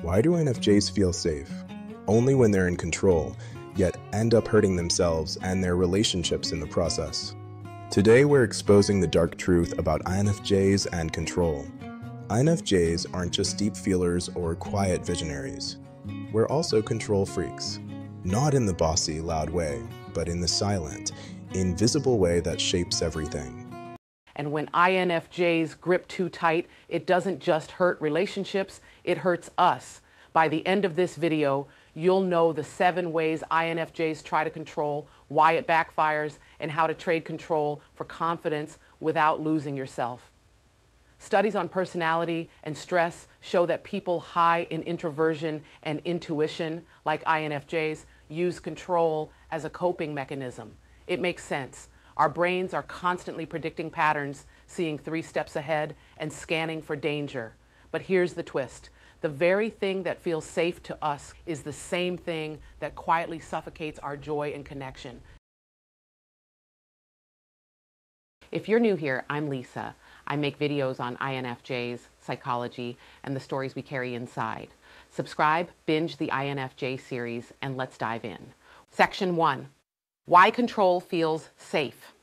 Why do INFJs feel safe? Only when they're in control, yet end up hurting themselves and their relationships in the process. Today we're exposing the dark truth about INFJs and control. INFJs aren't just deep feelers or quiet visionaries. We're also control freaks. Not in the bossy, loud way, but in the silent, invisible way that shapes everything. And when INFJs grip too tight, it doesn't just hurt relationships, it hurts us. By the end of this video, you'll know the 7 ways INFJs try to control, why it backfires, and how to trade control for confidence without losing yourself. Studies on personality and stress show that people high in introversion and intuition, like INFJs, use control as a coping mechanism. It makes sense. Our brains are constantly predicting patterns, seeing 3 steps ahead, and scanning for danger. But here's the twist. The very thing that feels safe to us is the same thing that quietly suffocates our joy and connection. If you're new here, I'm Lisa. I make videos on INFJs, psychology, and the stories we carry inside. Subscribe, binge the INFJ series, and let's dive in. Section 1. Why control feels safe.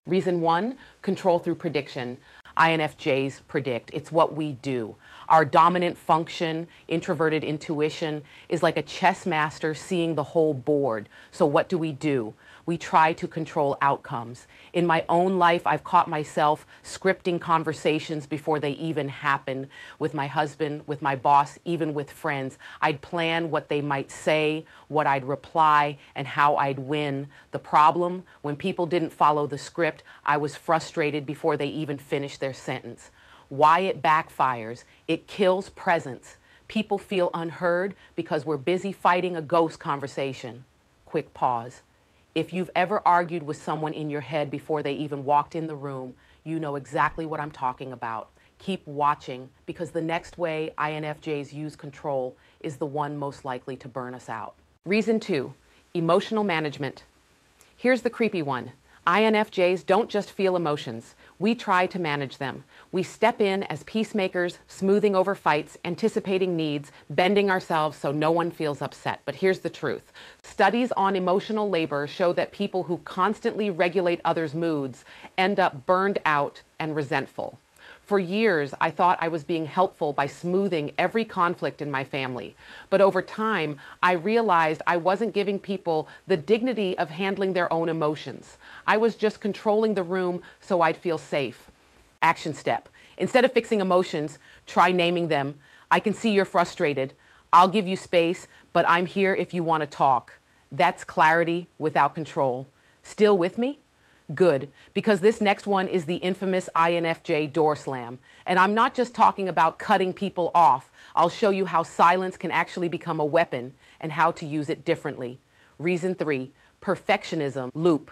Reason 1, control through prediction. INFJs predict. It's what we do. Our dominant function, introverted intuition, is like a chess master seeing the whole board. So what do? We try to control outcomes. In my own life, I've caught myself scripting conversations before they even happen with my husband, with my boss, even with friends. I'd plan what they might say, what I'd reply, and how I'd win. The problem, when people didn't follow the script, I was frustrated before they even finished their sentence. Why it backfires? It kills presence. People feel unheard because we're busy fighting a ghost conversation. Quick pause. If you've ever argued with someone in your head before they even walked in the room, you know exactly what I'm talking about. Keep watching, because the next way INFJs use control is the one most likely to burn us out. Reason 2, emotional management. Here's the creepy one. INFJs don't just feel emotions. We try to manage them. We step in as peacemakers, smoothing over fights, anticipating needs, bending ourselves so no one feels upset. But here's the truth. Studies on emotional labor show that people who constantly regulate others' moods end up burned out and resentful. For years, I thought I was being helpful by smoothing every conflict in my family. But over time, I realized I wasn't giving people the dignity of handling their own emotions. I was just controlling the room so I'd feel safe. Action step. Instead of fixing emotions, try naming them. I can see you're frustrated. I'll give you space, but I'm here if you want to talk. That's clarity without control. Still with me? Good, because this next one is the infamous INFJ door slam. And I'm not just talking about cutting people off. I'll show you how silence can actually become a weapon and how to use it differently. Reason 3, perfectionism loop.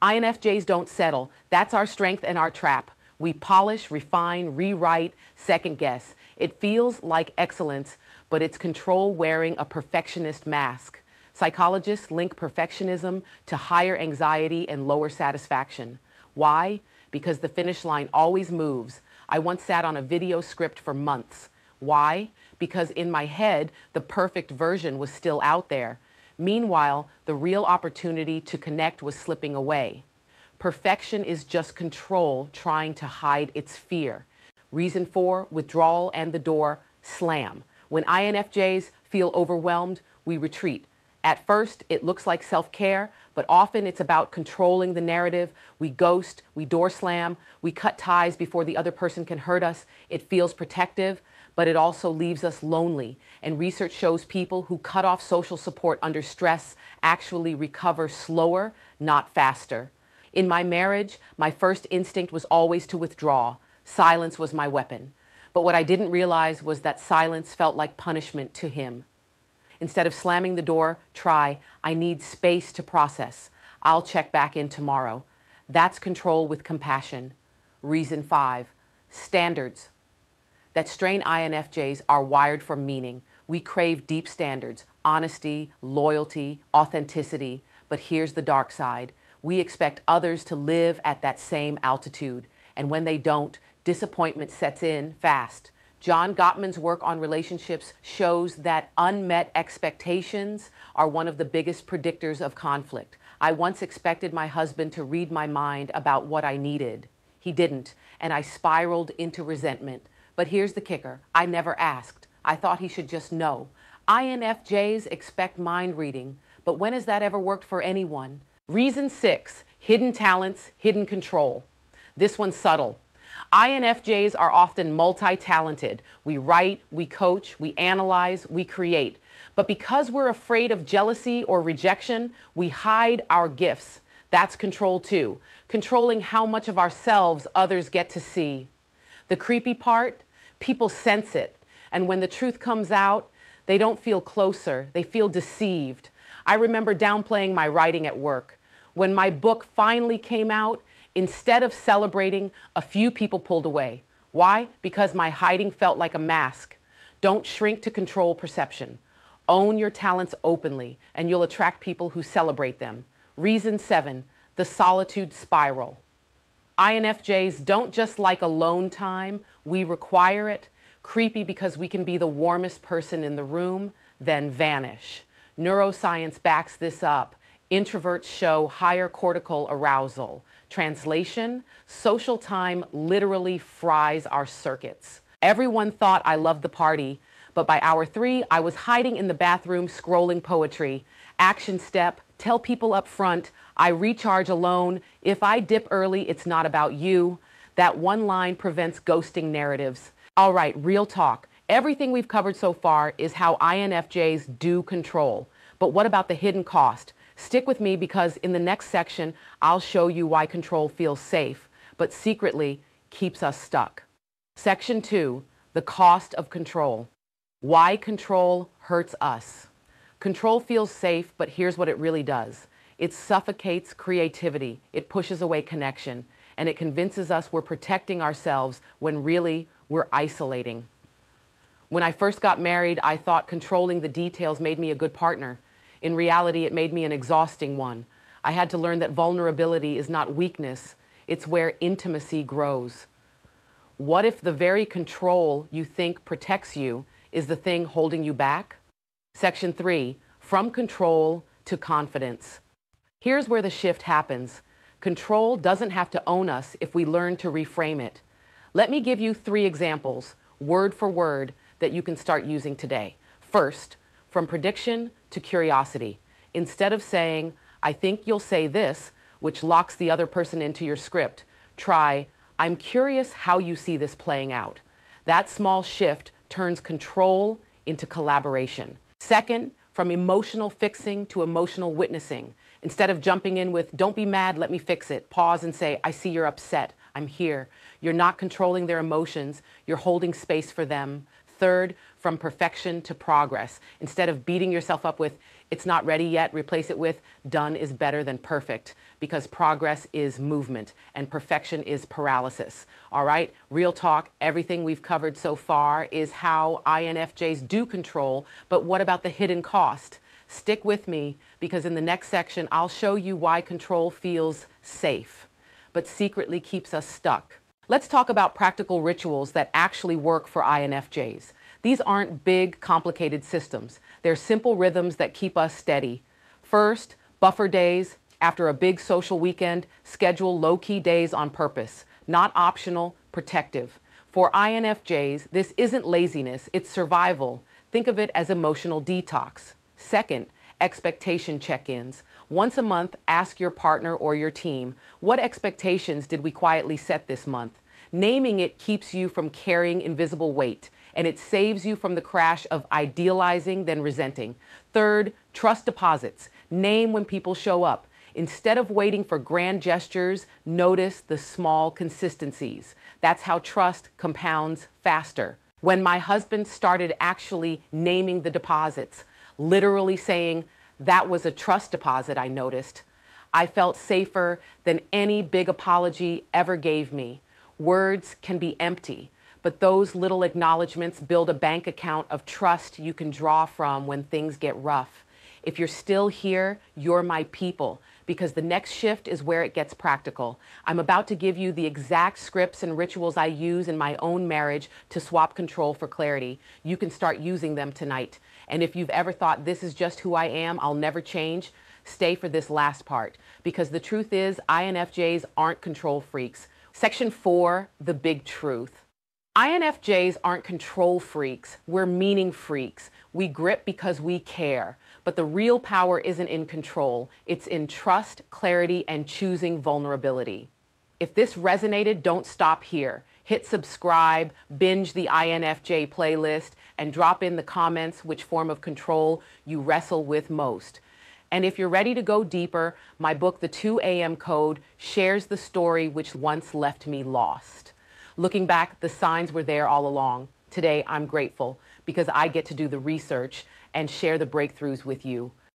INFJs don't settle. That's our strength and our trap. We polish, refine, rewrite, second guess. It feels like excellence, but it's control wearing a perfectionist mask. Psychologists link perfectionism to higher anxiety and lower satisfaction. Why? Because the finish line always moves. I once sat on a video script for months. Why? Because in my head, the perfect version was still out there. Meanwhile, the real opportunity to connect was slipping away. Perfection is just control trying to hide its fear. Reason 4, withdrawal and the door slam. When INFJs feel overwhelmed, we retreat. At first, it looks like self-care, but often it's about controlling the narrative. We ghost, we door slam, we cut ties before the other person can hurt us. It feels protective, but it also leaves us lonely. And research shows people who cut off social support under stress actually recover slower, not faster. In my marriage, my first instinct was always to withdraw. Silence was my weapon. But what I didn't realize was that silence felt like punishment to him. Instead of slamming the door, try, I need space to process. I'll check back in tomorrow. That's control with compassion. Reason 5, standards. That strain INFJs are wired for meaning. We crave deep standards, honesty, loyalty, authenticity. But here's the dark side. We expect others to live at that same altitude. And when they don't, disappointment sets in fast. John Gottman's work on relationships shows that unmet expectations are one of the biggest predictors of conflict. I once expected my husband to read my mind about what I needed. He didn't, and I spiraled into resentment. But here's the kicker. I never asked. I thought he should just know. INFJs expect mind reading, but when has that ever worked for anyone? Reason 6, hidden talents, hidden control. This one's subtle. INFJs are often multi-talented. We write, we coach, we analyze, we create. But because we're afraid of jealousy or rejection, we hide our gifts. That's control too, controlling how much of ourselves others get to see. The creepy part, people sense it. And when the truth comes out, they don't feel closer, they feel deceived. I remember downplaying my writing at work. When my book finally came out, instead of celebrating, a few people pulled away. Why? Because my hiding felt like a mask. Don't shrink to control perception. Own your talents openly, and you'll attract people who celebrate them. Reason 7, the Solitude Spiral. INFJs don't just like alone time, we require it. Creepy because we can be the warmest person in the room, then vanish. Neuroscience backs this up. Introverts show higher cortical arousal. Translation, social time literally fries our circuits. Everyone thought I loved the party, but by hour 3, I was hiding in the bathroom scrolling poetry. Action step, tell people up front, I recharge alone. If I dip early, it's not about you. That one line prevents ghosting narratives. All right, real talk. Everything we've covered so far is how INFJs do control. But what about the hidden cost? Stick with me because in the next section, I'll show you why control feels safe, but secretly keeps us stuck. Section 2, the cost of control. Why control hurts us. Control feels safe, but here's what it really does. It suffocates creativity, it pushes away connection, and it convinces us we're protecting ourselves when really we're isolating. When I first got married, I thought controlling the details made me a good partner. In reality, it made me an exhausting one. I had to learn that vulnerability is not weakness, it's where intimacy grows. What if the very control you think protects you is the thing holding you back? Section 3, from control to confidence. Here's where the shift happens. Control doesn't have to own us if we learn to reframe it. Let me give you 3 examples, word for word, that you can start using today. First, from prediction to curiosity. Instead of saying, I think you'll say this, which locks the other person into your script, try, I'm curious how you see this playing out. That small shift turns control into collaboration. Second, from emotional fixing to emotional witnessing. Instead of jumping in with, don't be mad, let me fix it, pause and say, I see you're upset, I'm here. You're not controlling their emotions, you're holding space for them. Third, from perfection to progress. Instead of beating yourself up with, it's not ready yet, replace it with, done is better than perfect, because progress is movement and perfection is paralysis. All right, real talk, everything we've covered so far is how INFJs do control, but what about the hidden cost? Stick with me, because in the next section, I'll show you why control feels safe, but secretly keeps us stuck. Let's talk about practical rituals that actually work for INFJs. These aren't big, complicated systems. They're simple rhythms that keep us steady. First, buffer days. After a big social weekend, schedule low-key days on purpose. Not optional, protective. For INFJs, this isn't laziness, it's survival. Think of it as emotional detox. Second, expectation check-ins. Once a month, ask your partner or your team, what expectations did we quietly set this month? Naming it keeps you from carrying invisible weight, and it saves you from the crash of idealizing then resenting. Third, trust deposits. Name when people show up. Instead of waiting for grand gestures, notice the small consistencies. That's how trust compounds faster. When my husband started actually naming the deposits, literally saying, that was a trust deposit, I noticed, I felt safer than any big apology ever gave me. Words can be empty, but those little acknowledgments build a bank account of trust you can draw from when things get rough. If you're still here, you're my people. because the next shift is where it gets practical. I'm about to give you the exact scripts and rituals I use in my own marriage to swap control for clarity. You can start using them tonight. And if you've ever thought this is just who I am, I'll never change, stay for this last part, because the truth is INFJs aren't control freaks. Section 4, the big truth. INFJs aren't control freaks, we're meaning freaks. We grip because we care. But the real power isn't in control, it's in trust, clarity, and choosing vulnerability. If this resonated, don't stop here. Hit subscribe, binge the INFJ playlist, and drop in the comments which form of control you wrestle with most. And if you're ready to go deeper, my book, The 2 a.m. Code, shares the story which once left me lost. Looking back, the signs were there all along. Today, I'm grateful because I get to do the research and share the breakthroughs with you.